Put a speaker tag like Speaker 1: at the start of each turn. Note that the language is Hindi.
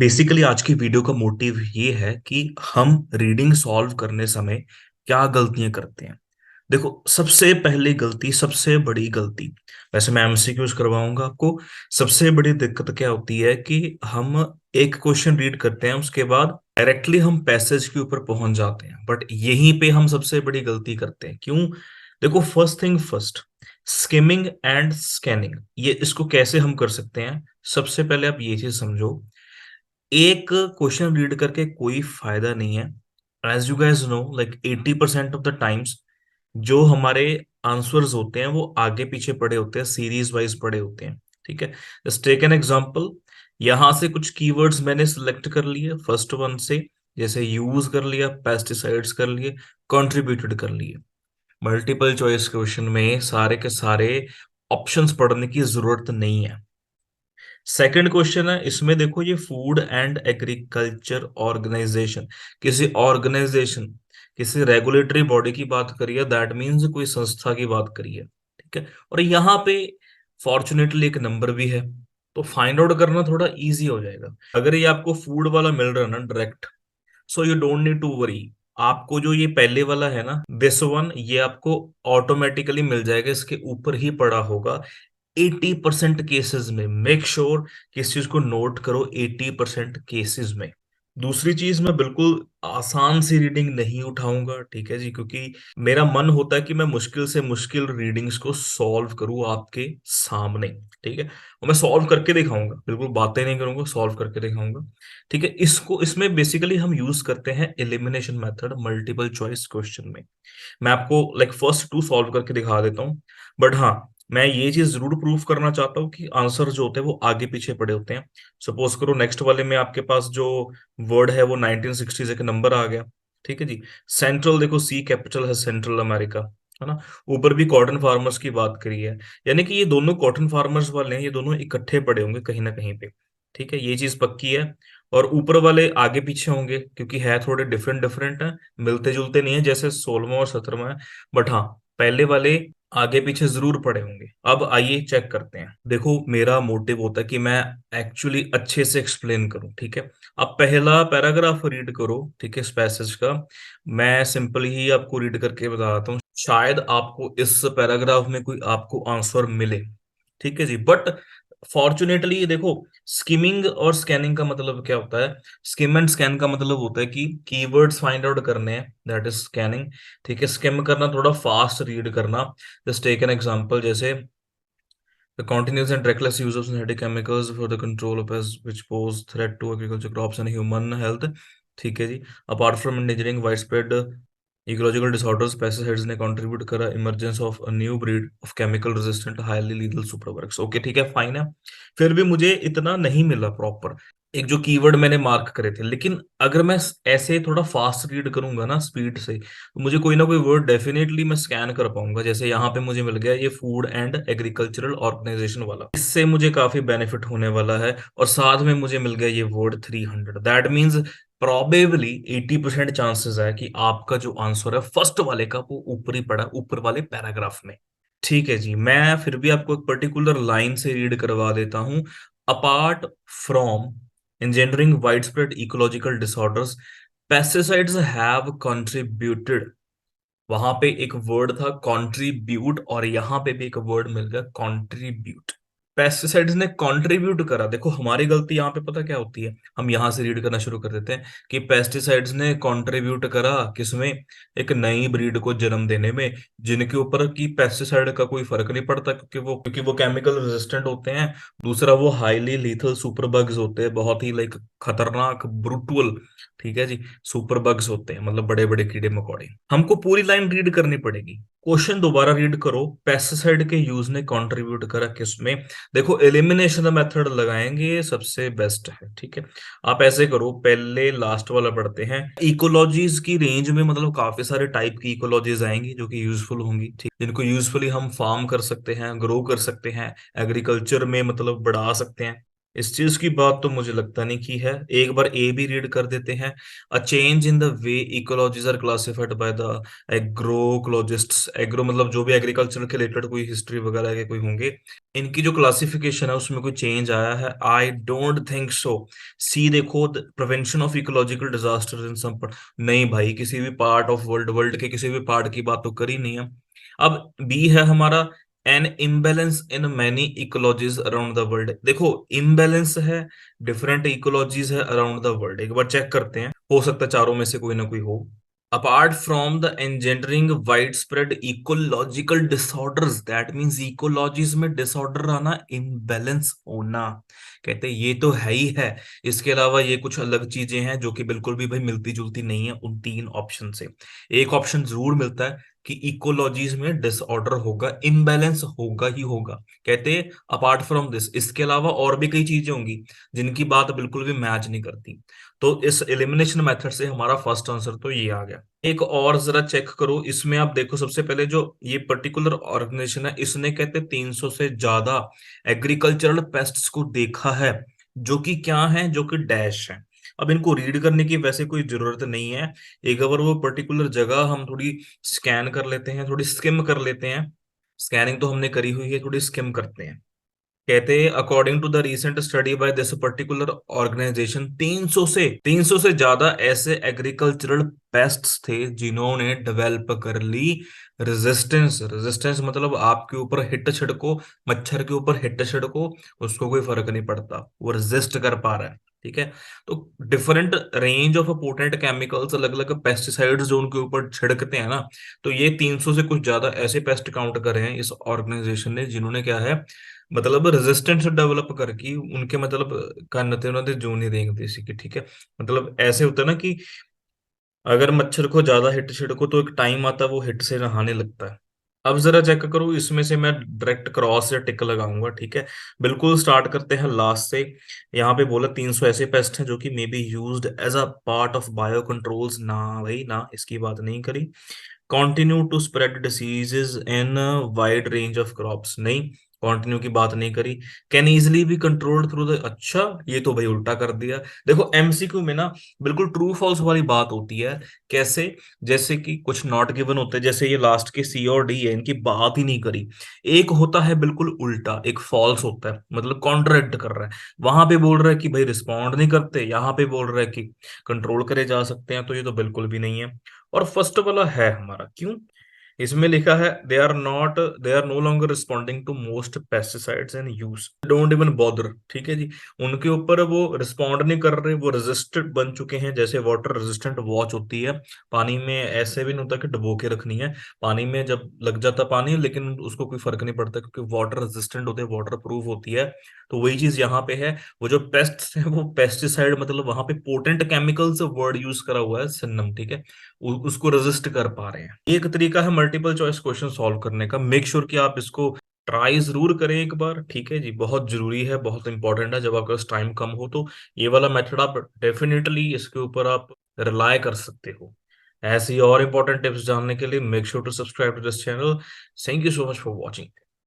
Speaker 1: बेसिकली आज की वीडियो का मोटिव ये है कि हम रीडिंग सॉल्व करने समय क्या गलतियां करते हैं। देखो, सबसे पहली गलती, सबसे बड़ी गलती, वैसे मैं एमसीक्यूज करवाऊंगा आपको। सबसे बड़ी दिक्कत क्या होती है कि हम एक क्वेश्चन रीड करते हैं, उसके बाद डायरेक्टली हम पैसेज के ऊपर पहुंच जाते हैं, बट यहीं पे हम सबसे बड़ी गलती करते हैं। क्यों? देखो, first thing first, skimming and scanning, ये इसको कैसे हम कर सकते हैं। सबसे पहले आप ये चीज समझो, एक क्वेश्चन रीड करके कोई फायदा नहीं है। As you guess no, like 80% of the times जो हमारे आंसर्स होते हैं वो आगे पीछे पड़े होते हैं, सीरीज वाइज पड़े होते हैं। ठीक है, जस्ट टेक एन एग्जांपल। यहां से कुछ कीवर्ड्स मैंने सिलेक्ट कर लिए फर्स्ट वन से, जैसे यूज कर लिया, पेस्टिसाइड्स कर लिए, कंट्रीब्यूटेड कर लिए। मल्टीपल चॉइस क्वेश्चन में सारे के सारे ऑप्शंस पढ़ने की जरूरत नहीं है। सेकंड क्वेश्चन है, इसमें देखो, ये फूड एंड एग्रीकल्चर ऑर्गेनाइजेशन, किसी ऑर्गेनाइजेशन, किसी रेगुलेटरी बॉडी की बात करी है, दैट मीन्स कोई संस्था की बात करी है। ठीक है, और यहाँ पे फॉर्चुनेटली एक नंबर भी है, तो फाइंड आउट करना थोड़ा इजी हो जाएगा। अगर ये आपको फूड वाला मिल रहा है ना direct, so you don't need to worry. आपको जो ये पहले वाला है ना, दिस वन, ये आपको ऑटोमेटिकली मिल जाएगा, इसके ऊपर ही पड़ा होगा। 80% केसेस में मेक श्योर कि इस चीज को नोट करो, 80% केसेस में। दूसरी चीज, मैं बिल्कुल आसान सी रीडिंग नहीं उठाऊंगा, ठीक है जी, क्योंकि मेरा मन होता है कि मैं मुश्किल से मुश्किल रीडिंग्स को सॉल्व करूं आपके सामने। ठीक है, और मैं सॉल्व करके दिखाऊंगा, बिल्कुल बातें नहीं करूंगा, सॉल्व करके दिखाऊंगा। ठीक है, इसको, इसमें बेसिकली हम यूज करते हैं elimination method multiple choice question में। मैं आपको लाइक फर्स्ट टू सॉल्व करके दिखा देता हूँ, बट हाँ, मैं ये चीज जरूर प्रूफ करना चाहता हूँ कि आंसर जो होते हैं वो आगे पीछे पड़े होते हैं। सपोज करो नेक्स्ट वाले में आपके पास जो वर्ड है वो 1960 से एक नंबर आ गया। ठीक है जी, सेंट्रल, देखो सी कैपिटल है, सेंट्रल अमेरिका, है ना। ऊपर भी कॉटन फार्मर्स की बात करी है, यानी कि ये दोनों कॉटन फार्मर्स वाले हैं, ये दोनों इकट्ठे पड़े होंगे कहीं ना कहीं पे। ठीक है, ये चीज पक्की है। और ऊपर वाले आगे पीछे होंगे, क्योंकि है थोड़े डिफरेंट डिफरेंट है, मिलते जुलते नहीं है, जैसे 16वां और 17वां है। बट हाँ, पहले वाले आगे पीछे जरूर पड़े होंगे। अब आइए चेक करते हैं। देखो, मेरा मोटिव होता है कि मैं एक्चुअली अच्छे से एक्सप्लेन करूं। ठीक है, अब पहला पैराग्राफ रीड करो, ठीक है, इस पैसेज का। मैं सिंपल ही आपको रीड करके बताता हूँ, शायद आपको इस पैराग्राफ में कोई आपको आंसर मिले। ठीक है जी, बट फॉर्चुनेटली देखो, स्किमिंग और स्कैनिंग का मतलब क्या होता है। स्किम एंड स्कैन का मतलब होता है कि कीवर्ड्स फाइंड आउट करने हैं, दैट इज स्कैनिंग। ठीक है, स्किम करना, थोड़ा फास्ट रीड करना। जस्ट टेक एन एग्जांपल, जैसे the continuous and reckless use of synthetic chemicals for the control of pests which pose threat to agriculture crops and human health। ठीक है जी, apart from endangering widespread ecological disorders, pesticides ने contribute करा emergence of a new breed of chemical resistant highly lethal superbugs। Okay, ठीक है, फाइन है। फिर भी मुझे इतना नहीं मिला प्रॉपर, एक जो कीवर्ड मैंने मार्क करे थे, लेकिन अगर मैं ऐसे थोड़ा फास्ट रीड करूंगा ना, स्पीड से, तो मुझे कोई ना कोई वर्ड डेफिनेटली मैं स्कैन कर पाऊंगा। जैसे यहाँ पे मुझे मिल गया ये फूड एंड एग्रीकल्चरल ऑर्गेनाइजेशन वाला, इससे मुझे काफी बेनिफिट होने वाला है। और साथ में मुझे मिल गया ये word 300, that means probably 80% chances है कि आपका जो आंसर है फर्स्ट वाले का वो ऊपर ही पड़ा, ऊपर वाले पैराग्राफ में। ठीक है जी, मैं फिर भी आपको एक पर्टिकुलर लाइन से रीड करवा देता हूँ। Apart from engendering widespread ecological disorders, pesticides have contributed। वहां पे एक वर्ड था contribute, और यहां पे भी एक वर्ड मिल गया contribute। पेस्टिसाइड्स ने कंट्रीब्यूट करा। देखो, हमारी गलती यहाँ पे पता क्या होती है, हम यहाँ से रीड करना शुरू कर देते हैं कि पेस्टिसाइड्स ने कंट्रीब्यूट करा किसमें, एक नई ब्रीड को जन्म देने में, जिनके ऊपर की पेस्टिसाइड का कोई फर्क नहीं पड़ता, क्योंकि वो केमिकल रेजिस्टेंट होते हैं। दूसरा, वो हाईली लीथल सुपर बग्स होते हैं, बहुत ही लाइक खतरनाक, ब्रुटल, ठीक है जी, सुपर बग्स होते हैं, मतलब बड़े बड़े कीड़े मकोड़े। हमको पूरी लाइन रीड करनी पड़ेगी। क्वेश्चन दोबारा रीड करो, पेस्टिसाइड के यूज ने कंट्रीब्यूट करा किसमें। देखो, एलिमिनेशन मेथड लगाएंगे, सबसे बेस्ट है। ठीक है, आप ऐसे करो, पहले लास्ट वाला पढ़ते हैं। इकोलॉजीज की रेंज में मतलब काफी सारे टाइप की इकोलॉजीज आएंगी जो कि यूजफुल होंगी, ठीक, जिनको यूजफुली हम फार्म कर सकते हैं, ग्रो कर सकते हैं, एग्रीकल्चर में मतलब बढ़ा सकते हैं। इस चीज की बात तो मुझे लगता नहीं की है। एक बार ए भी रीड कर देते हैं। A change in the way ecologies are classified by the agroecologists. Agro मतलब जो भी एग्रीकल्चर के रिलेटेड कोई हिस्ट्री वगैरह के कोई होंगे, इनकी जो क्लासिफिकेशन है उसमें कोई चेंज आया है? I don't think so. See देखो, prevention of ecological disaster in sum. नहीं भाई, किसी भी पार्ट ऑफ वर्ल्ड के किसी भी पार्ट की बात तो करी नहीं है। अब बी है हमारा, an imbalance in many ecologies around the world. देखो, इम्बेलेंस है, डिफरेंट इकोलॉजीज है अराउंड द वर्ल्ड, एक बार चेक करते हैं, हो सकता है चारों में से कोई ना कोई हो। Apart from the engendering wide spread ecological disorders, that means ecologies में डिसऑर्डर आना, इम्बेलेंस होना, कहते हैं ये तो है ही है। इसके अलावा ये कुछ अलग चीजें हैं जो कि बिल्कुल भी भाई मिलती जुलती नहीं है उन तीन ऑप्शन से। एक ऑप्शन जरूर मिलता है कि इकोलॉजीज में डिसऑर्डर होगा, इम्बैलेंस होगा ही होगा। कहते हैं अपार्ट फ्रॉम दिस, इसके अलावा और भी कई चीजें होंगी जिनकी बात बिल्कुल भी मैच नहीं करती। तो इस एलिमिनेशन मेथड से हमारा फर्स्ट आंसर तो ये आ गया। एक और जरा चेक करो, इसमें आप देखो सबसे पहले जो ये पर्टिकुलर ऑर्गेनाइजेशन है, इसने कहते 300 से ज्यादा एग्रीकल्चरल पेस्ट्स को देखा है, जो कि क्या है, जो कि डैश है। अब इनको रीड करने की वैसे कोई जरूरत नहीं है। एक अगर वो पर्टिकुलर जगह हम थोड़ी स्कैन कर लेते हैं, थोड़ी स्किम कर लेते हैं, स्कैनिंग तो हमने करी हुई है, थोड़ी स्किम करते हैं। कहते हैं according to the recent study by this particular organization, 300 से ज्यादा ऐसे एग्रीकल्चरल पेस्ट्स थे जिन्होंने डेवलप कर ली रेजिस्टेंस। रेजिस्टेंस मतलब आपके ऊपर हिट छिड़को, मच्छर के ऊपर हिट छिड़को, उसको कोई फर्क नहीं पड़ता, वो रेजिस्ट कर पा रहा है। ठीक है। तो different range of potent chemicals, अलग अलग पेस्टिसाइड्स जो उनके ऊपर छिड़कते हैं ना, तो ये 300 से कुछ ज्यादा ऐसे पेस्ट काउंट करे हैं इस ऑर्गेनाइजेशन ने, जिन्होंने क्या है, मतलब रेजिस्टेंस डेवलप करके उनके मतलब कन्नते उन्होंने जू नहीं देखते इसी की। ठीक है। मतलब ऐसे होता है ना कि अगर मच्छर को ज्यादा हिट छिड़को तो एक टाइम आता है वो हिट से नहाने लगता है। अब जरा चेक करो, इसमें से मैं डायरेक्ट क्रॉस या टिक लगाऊंगा। ठीक है। बिल्कुल स्टार्ट करते हैं लास्ट से। यहाँ पे बोला 300 ऐसे पेस्ट हैं जो कि may be used as a part of bio controls. ना भाई ना, इसकी बात नहीं करी। Continue to spread diseases in wide range of crops, नहीं, कंटिन्यू की बात नहीं करी। Can easily be controlled through the, अच्छा, ये तो भाई उल्टा कर दिया। देखो एमसीक्यू में ना बिल्कुल ट्रू फॉल्स वाली बात होती है। कैसे? जैसे कि कुछ नॉट गिवन होते हैं, जैसे ये लास्ट के सी और डी है, इनकी बात ही नहीं करी। एक होता है बिल्कुल उल्टा, एक फॉल्स होता है, मतलब कॉन्ट्रडिक्ट कर रहा है। वहां पे बोल रहा है कि भाई रिस्पॉन्ड नहीं करते, यहाँ पे बोल रहा है कि कंट्रोल करे जा सकते हैं, तो ये तो बिल्कुल भी नहीं है। और फर्स्ट वाला है हमारा, क्यों? इसमें लिखा है they are no longer responding to most pesticides in use, don't even bother. ठीक है जी। उनके ऊपर वो रिस्पॉन्ड नहीं कर रहे, वो रेजिस्टेंट बन चुके हैं, जैसे वाटर रेजिस्टेंट वॉच होती है। पानी में ऐसे भी नहीं होता कि डुबो के रखनी है, पानी में जब लग जाता पानी, लेकिन उसको कोई फर्क नहीं पड़ता क्योंकि वाटर रेजिस्टेंट होते हैं, वाटर प्रूफ होती है। तो वही चीज यहाँ पे है। वो जो पेस्ट है वो पेस्टिसाइड, मतलब वहां पे पोटेंट केमिकल्स वर्ड यूज करा हुआ है, सिनम। ठीक है। उसको रेजिस्ट कर पा रहे हैं। एक तरीका है मल्टीपल चॉइस क्वेश्चन सॉल्व करने का, मेक श्योर कि आप इसको ट्राई जरूर करें एक बार। ठीक है जी, बहुत जरूरी है, बहुत इंपॉर्टेंट है। जब आपके पास टाइम कम हो तो ये वाला मेथड आप डेफिनेटली इसके ऊपर आप रिलाय कर सकते हो। ऐसी और इंपॉर्टेंट टिप्स जानने के लिए make sure to subscribe to this channel. Thank you so much for watching.